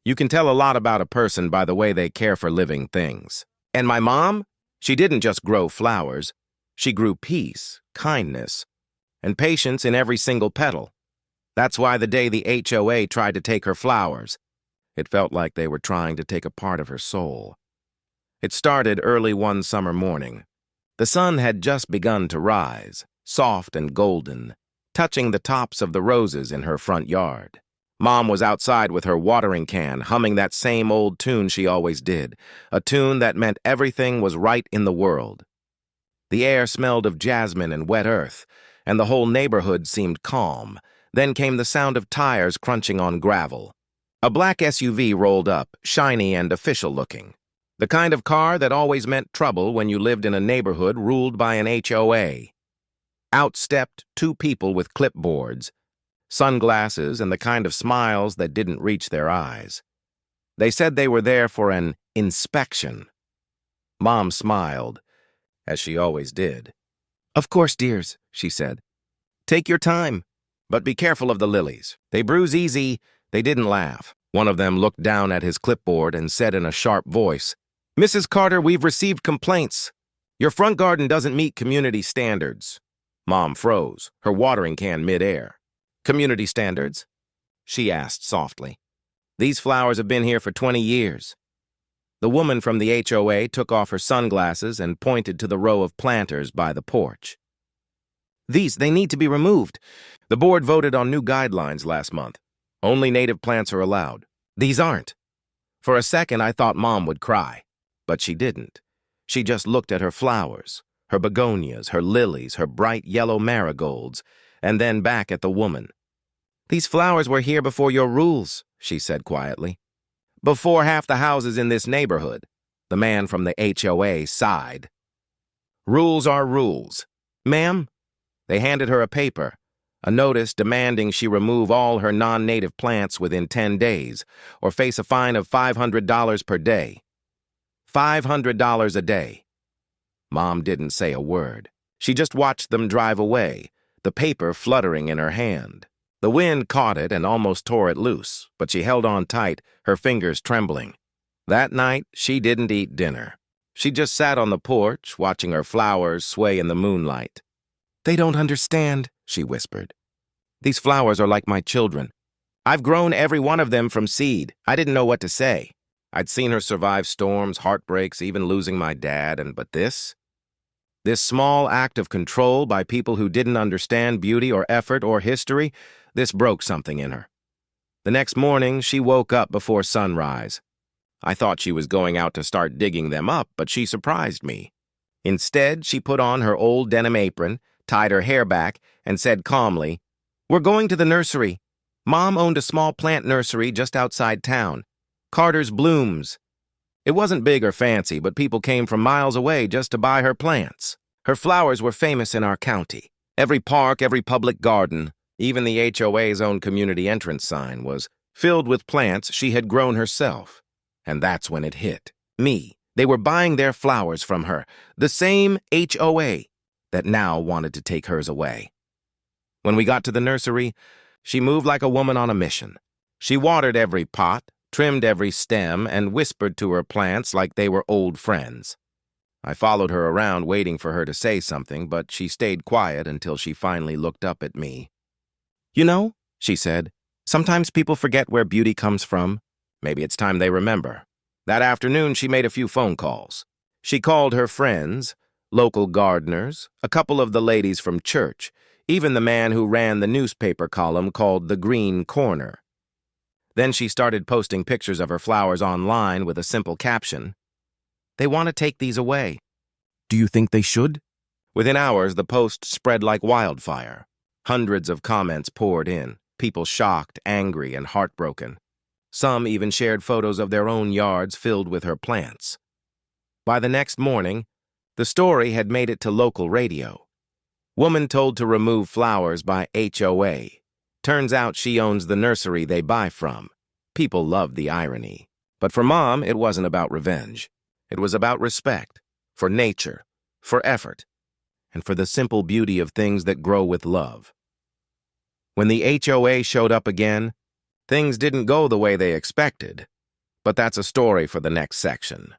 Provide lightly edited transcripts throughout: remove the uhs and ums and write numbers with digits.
You can tell a lot about a person by the way they care for living things. And my mom? She didn't just grow flowers. She grew peace, kindness, and patience in every single petal. That's why the day the HOA tried to take her flowers, it felt like they were trying to take a part of her soul. It started early one summer morning. The sun had just begun to rise, soft and golden, touching the tops of the roses in her front yard. Mom was outside with her watering can, humming that same old tune she always did, a tune that meant everything was right in the world. The air smelled of jasmine and wet earth, and the whole neighborhood seemed calm. Then came the sound of tires crunching on gravel. A black SUV rolled up, shiny and official-looking. The kind of car that always meant trouble when you lived in a neighborhood ruled by an HOA. Out stepped two people with clipboards, sunglasses, and the kind of smiles that didn't reach their eyes. They said they were there for an inspection. Mom smiled, as she always did. "Of course, dears," she said. "Take your time, but be careful of the lilies. They bruise easy." They didn't laugh. One of them looked down at his clipboard and said in a sharp voice, "Mrs. Carter, we've received complaints. Your front garden doesn't meet community standards." Mom froze, her watering can mid-air. "Community standards?" she asked softly. "These flowers have been here for 20 years. The woman from the HOA took off her sunglasses and pointed to the row of planters by the porch. They need to be removed. The board voted on new guidelines last month. Only native plants are allowed. These aren't." For a second, I thought Mom would cry, but she didn't. She just looked at her flowers, her begonias, her lilies, her bright yellow marigolds, and then back at the woman. "These flowers were here before your rules," she said quietly. "Before half the houses in this neighborhood." The man from the HOA sighed. "Rules are rules. Ma'am?" They handed her a paper, a notice demanding she remove all her non-native plants within 10 days or face a fine of $500 per day. $500 a day. Mom didn't say a word. She just watched them drive away, the paper fluttering in her hand. The wind caught it and almost tore it loose, but she held on tight, her fingers trembling. That night, she didn't eat dinner. She just sat on the porch, watching her flowers sway in the moonlight. "They don't understand," she whispered. "These flowers are like my children. I've grown every one of them from seed. I didn't know what to say. I'd seen her survive storms, heartbreaks, even losing my dad, but this small act of control by people who didn't understand beauty or effort or history, this broke something in her. The next morning, she woke up before sunrise. I thought she was going out to start digging them up, but she surprised me. Instead, she put on her old denim apron, tied her hair back, and said calmly, "We're going to the nursery. Mom owned a small plant nursery just outside town. Carter's Blooms. It wasn't big or fancy, but people came from miles away just to buy her plants. Her flowers were famous in our county. Every park, every public garden, even the HOA's own community entrance sign was filled with plants she had grown herself. And that's when it hit me. They were buying their flowers from her, the same HOA that now wanted to take hers away. When we got to the nursery, she moved like a woman on a mission. She watered every pot, trimmed every stem, and whispered to her plants like they were old friends. I followed her around waiting for her to say something, but she stayed quiet until she finally looked up at me. "You know," she said, "sometimes people forget where beauty comes from. Maybe it's time they remember." That afternoon, she made a few phone calls. She called her friends, local gardeners, a couple of the ladies from church, even the man who ran the newspaper column called The Green Corner. Then she started posting pictures of her flowers online with a simple caption. "They want to take these away. Do you think they should?" Within hours, the post spread like wildfire. Hundreds of comments poured in, people shocked, angry, and heartbroken. Some even shared photos of their own yards filled with her plants. By the next morning, the story had made it to local radio. Woman told to remove flowers by HOA. Turns out she owns the nursery they buy from. People loved the irony. But for Mom, it wasn't about revenge. It was about respect, for nature, for effort, and for the simple beauty of things that grow with love. When the HOA showed up again, things didn't go the way they expected. But that's a story for the next section.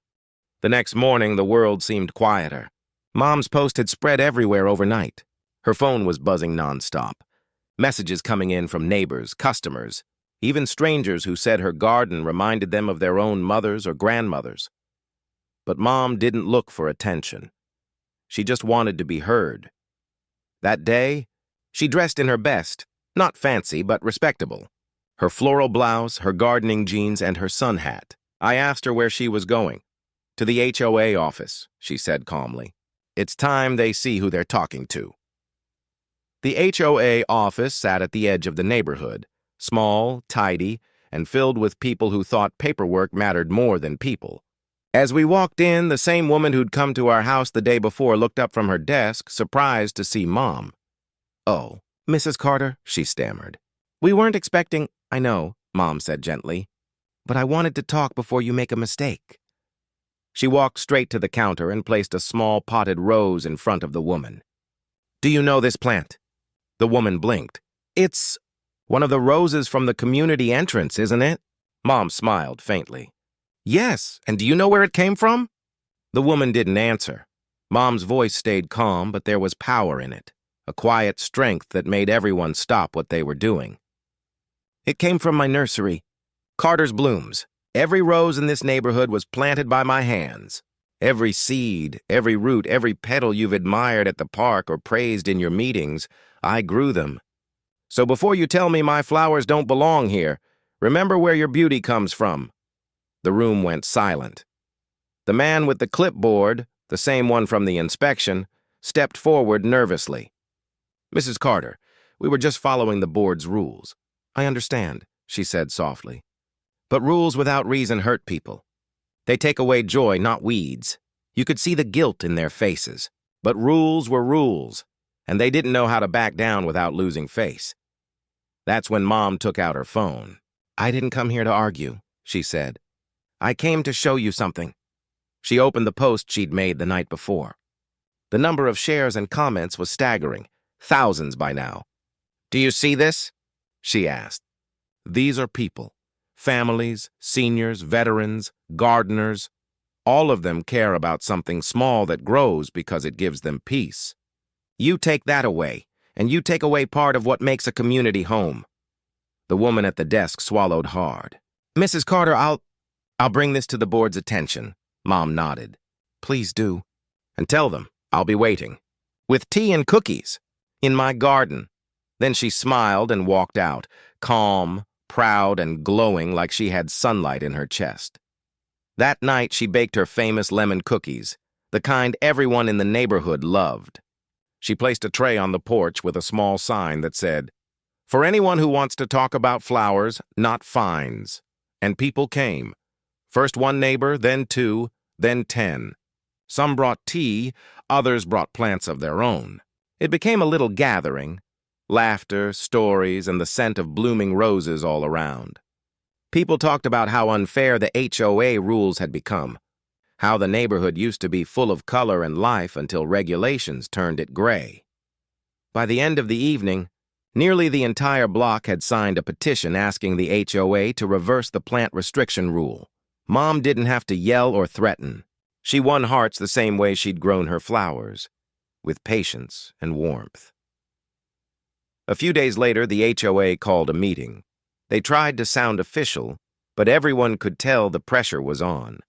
The next morning, the world seemed quieter. Mom's post had spread everywhere overnight. Her phone was buzzing nonstop. Messages coming in from neighbors, customers, even strangers who said her garden reminded them of their own mothers or grandmothers. But Mom didn't look for attention. She just wanted to be heard. That day, she dressed in her best, not fancy, but respectable. Her floral blouse, her gardening jeans, and her sun hat. I asked her where she was going. To the HOA office, she said calmly. It's time they see who they're talking to. The HOA office sat at the edge of the neighborhood, small, tidy, and filled with people who thought paperwork mattered more than people. As we walked in, the same woman who'd come to our house the day before looked up from her desk, surprised to see Mom. "Oh, Mrs. Carter," she stammered. "We weren't expecting—" "I know," Mom said gently, "but I wanted to talk before you make a mistake." She walked straight to the counter and placed a small potted rose in front of the woman. "Do you know this plant?" The woman blinked. "It's one of the roses from the community entrance, isn't it?" Mom smiled faintly. "Yes, and do you know where it came from?" The woman didn't answer. Mom's voice stayed calm, but there was power in it, a quiet strength that made everyone stop what they were doing. "It came from my nursery. Carter's Blooms. Every rose in this neighborhood was planted by my hands. Every seed, every root, every petal you've admired at the park or praised in your meetings, I grew them. So before you tell me my flowers don't belong here, remember where your beauty comes from." The room went silent. The man with the clipboard, the same one from the inspection, stepped forward nervously. "Mrs. Carter, we were just following the board's rules." "I understand," she said softly. "But rules without reason hurt people. They take away joy, not weeds." You could see the guilt in their faces. But rules were rules, and they didn't know how to back down without losing face. That's when Mom took out her phone. "I didn't come here to argue," she said. "I came to show you something." She opened the post she'd made the night before. The number of shares and comments was staggering, thousands by now. "Do you see this?" she asked. These are people. Families, seniors, veterans, gardeners, all of them care about something small that grows because it gives them peace. You take that away, and you take away part of what makes a community home. The woman at the desk swallowed hard. "Mrs. Carter, I'll bring this to the board's attention." Mom nodded. "Please do. And tell them I'll be waiting. With tea and cookies. In my garden." Then she smiled and walked out, calm, proud, and glowing like she had sunlight in her chest. That night, she baked her famous lemon cookies, the kind everyone in the neighborhood loved. She placed a tray on the porch with a small sign that said, "For anyone who wants to talk about flowers, not fines." And people came. First one neighbor, then 2, then 10. Some brought tea, others brought plants of their own. It became a little gathering. Laughter, stories, and the scent of blooming roses all around. People talked about how unfair the HOA rules had become, how the neighborhood used to be full of color and life until regulations turned it gray. By the end of the evening, nearly the entire block had signed a petition asking the HOA to reverse the plant restriction rule. Mom didn't have to yell or threaten. She won hearts the same way she'd grown her flowers, with patience and warmth. A few days later, the HOA called a meeting. They tried to sound official, but everyone could tell the pressure was on.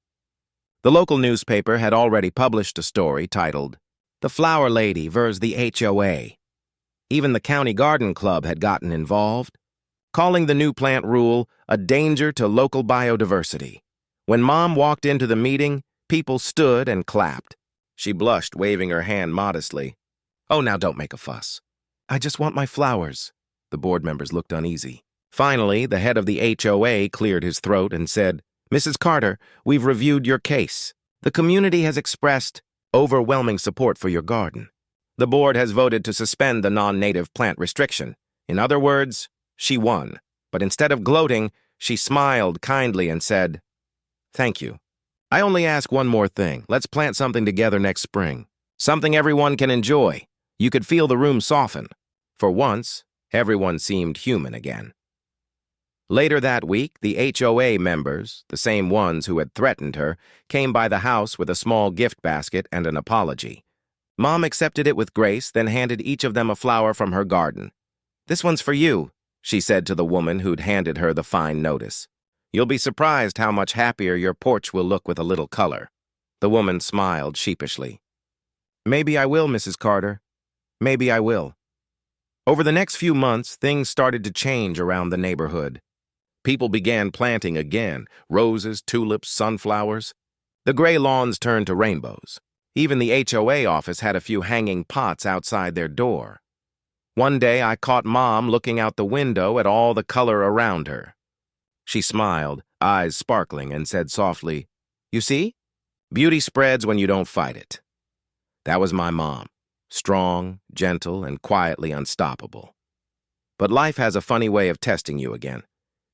The local newspaper had already published a story titled, "The Flower Lady vs. the HOA." Even the County Garden Club had gotten involved, calling the new plant rule a danger to local biodiversity. When Mom walked into the meeting, people stood and clapped. She blushed, waving her hand modestly. "Oh, now don't make a fuss. I just want my flowers." The board members looked uneasy. Finally, the head of the HOA cleared his throat and said, "Mrs. Carter, we've reviewed your case. The community has expressed overwhelming support for your garden. The board has voted to suspend the non-native plant restriction. In other words, she won. But instead of gloating, she smiled kindly and said, 'Thank you. I only ask one more thing. Let's plant something together next spring. Something everyone can enjoy.' You could feel the room soften. For once, everyone seemed human again." Later that week, the HOA members, the same ones who had threatened her, came by the house with a small gift basket and an apology. Mom accepted it with grace, then handed each of them a flower from her garden. "This one's for you," she said to the woman who'd handed her the fine notice. "You'll be surprised how much happier your porch will look with a little color." The woman smiled sheepishly. "Maybe I will, Mrs. Carter. Maybe I will." Over the next few months, things started to change around the neighborhood. People began planting again, roses, tulips, sunflowers. The gray lawns turned to rainbows. Even the HOA office had a few hanging pots outside their door. One day, I caught Mom looking out the window at all the color around her. She smiled, eyes sparkling, and said softly, "You see? Beauty spreads when you don't fight it." That was my mom, strong, gentle, and quietly unstoppable. But life has a funny way of testing you again,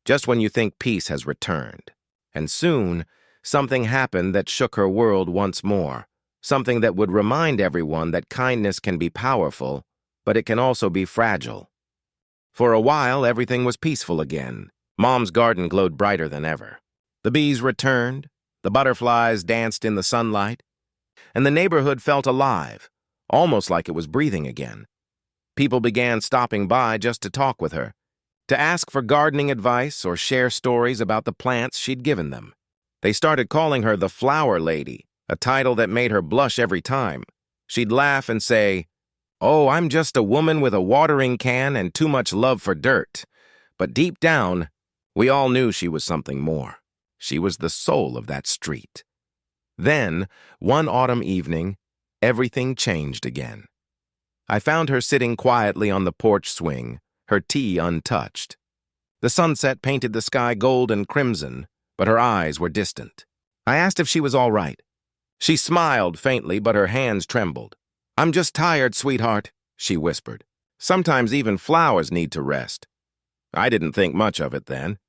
just when you think peace has returned. And soon, something happened that shook her world once more, something that would remind everyone that kindness can be powerful, but it can also be fragile. For a while, everything was peaceful again. Mom's garden glowed brighter than ever. The bees returned, the butterflies danced in the sunlight, and the neighborhood felt alive, almost like it was breathing again. People began stopping by just to talk with her, to ask for gardening advice or share stories about the plants she'd given them. They started calling her the Flower Lady, a title that made her blush every time. She'd laugh and say, "Oh, I'm just a woman with a watering can and too much love for dirt." But deep down, we all knew she was something more. She was the soul of that street. Then, one autumn evening, everything changed again. I found her sitting quietly on the porch swing, her tea untouched. The sunset painted the sky gold and crimson, but her eyes were distant. I asked if she was all right. She smiled faintly, but her hands trembled. "I'm just tired, sweetheart," she whispered. "Sometimes even flowers need to rest." I didn't think much of it then.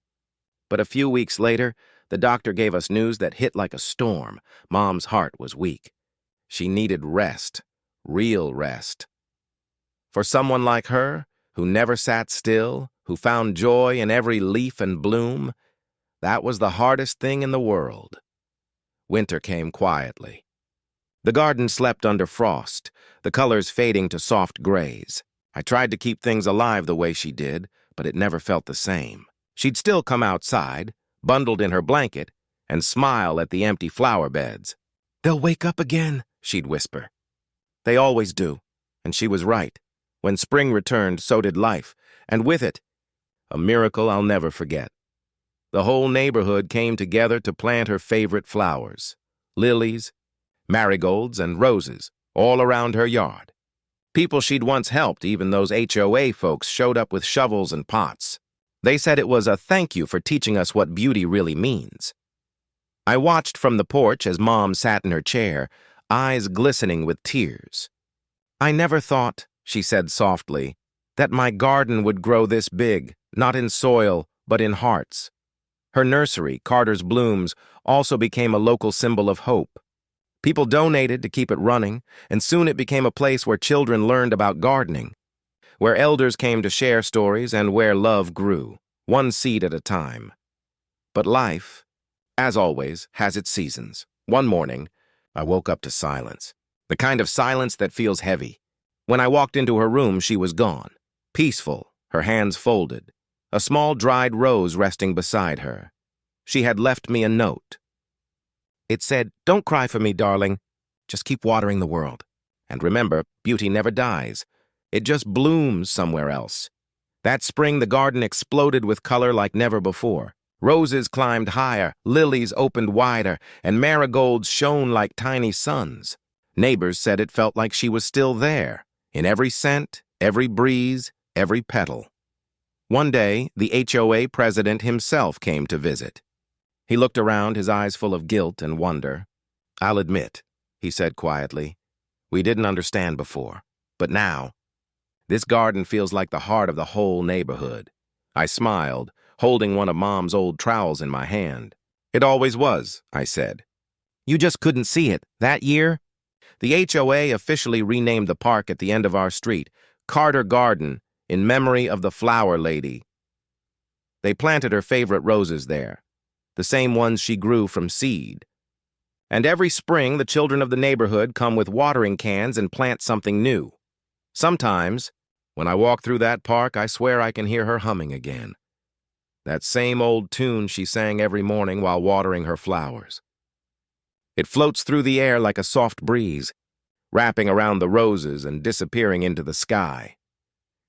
But a few weeks later, the doctor gave us news that hit like a storm. Mom's heart was weak. She needed rest, real rest. For someone like her, who never sat still, who found joy in every leaf and bloom, that was the hardest thing in the world. Winter came quietly. The garden slept under frost, the colors fading to soft grays. I tried to keep things alive the way she did, but it never felt the same. She'd still come outside, bundled in her blanket, and smile at the empty flower beds. "They'll wake up again," she'd whisper. They always do, and she was right. When spring returned, so did life, and with it, a miracle I'll never forget. The whole neighborhood came together to plant her favorite flowers, lilies, marigolds, and roses, all around her yard. People she'd once helped, even those HOA folks, showed up with shovels and pots. They said it was a thank you for teaching us what beauty really means. I watched from the porch as Mom sat in her chair, eyes glistening with tears. "I never thought," she said softly, "that my garden would grow this big, not in soil, but in hearts." Her nursery, Carter's Blooms, also became a local symbol of hope. People donated to keep it running, and soon it became a place where children learned about gardening, where elders came to share stories, and where love grew, one seed at a time. But life, as always, has its seasons. One morning, I woke up to silence, the kind of silence that feels heavy. When I walked into her room, she was gone, peaceful, her hands folded, a small dried rose resting beside her. She had left me a note. It said, "Don't cry for me, darling. Just keep watering the world. And remember, beauty never dies. It just blooms somewhere else." That spring, the garden exploded with color like never before. Roses climbed higher, lilies opened wider, and marigolds shone like tiny suns. Neighbors said it felt like she was still there, in every scent, every breeze, every petal. One day, the HOA president himself came to visit. He looked around, his eyes full of guilt and wonder. "I'll admit," he said quietly, "we didn't understand before, but now, this garden feels like the heart of the whole neighborhood." I smiled, holding one of Mom's old trowels in my hand. "It always was," I said. "You just couldn't see it. That year, the HOA officially renamed the park at the end of our street, Carter Garden, in memory of the Flower Lady. They planted her favorite roses there, the same ones she grew from seed. And every spring, the children of the neighborhood come with watering cans and plant something new. Sometimes, when I walk through that park, I swear I can hear her humming again. That same old tune she sang every morning while watering her flowers. It floats through the air like a soft breeze, wrapping around the roses and disappearing into the sky.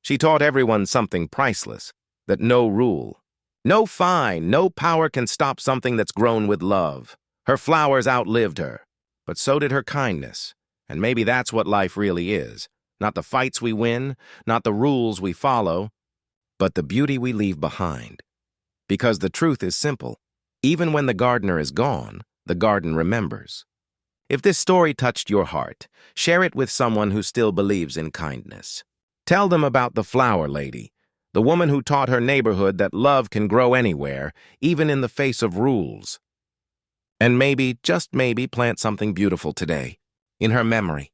She taught everyone something priceless, that no rule, no fine, no power can stop something that's grown with love. Her flowers outlived her, but so did her kindness, and maybe that's what life really is. Not the fights we win, not the rules we follow, but the beauty we leave behind. Because the truth is simple. Even when the gardener is gone, the garden remembers. If this story touched your heart, share it with someone who still believes in kindness. Tell them about the flower lady, the woman who taught her neighborhood that love can grow anywhere, even in the face of rules. And maybe, just maybe, plant something beautiful today, in her memory.